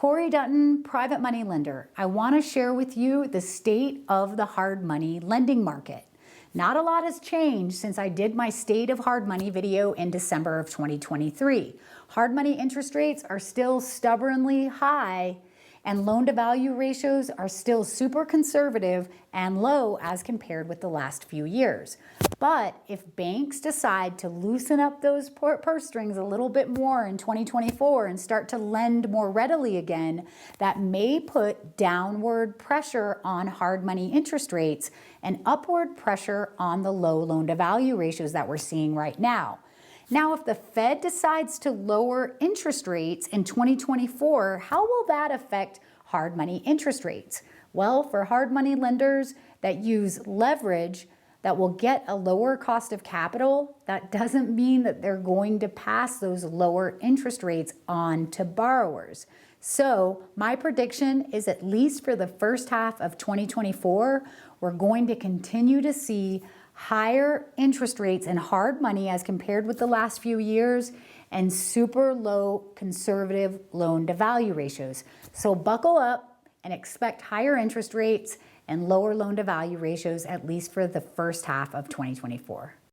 Corey Dutton, private money lender. I want to share with you the state of the hard money lending market. Not a lot has changed since I did my state of hard money video in December of 2023. Hard money interest rates are still stubbornly high, and loan-to-value ratios are still super conservative and low as compared with the last few years. But if banks decide to loosen up those purse strings a little bit more in 2024 and start to lend more readily again, that may put downward pressure on hard money interest rates and upward pressure on the low loan-to-value ratios that we're seeing right now. Now, if the Fed decides to lower interest rates in 2024, how will that affect hard money interest rates? Well, for hard money lenders that use leverage that will get a lower cost of capital, that doesn't mean that they're going to pass those lower interest rates on to borrowers. So my prediction is, at least for the first half of 2024, we're going to continue to see higher interest rates and hard money as compared with the last few years, and super low conservative loan-to-value ratios. So buckle up and expect higher interest rates and lower loan-to-value ratios, at least for the first half of 2024.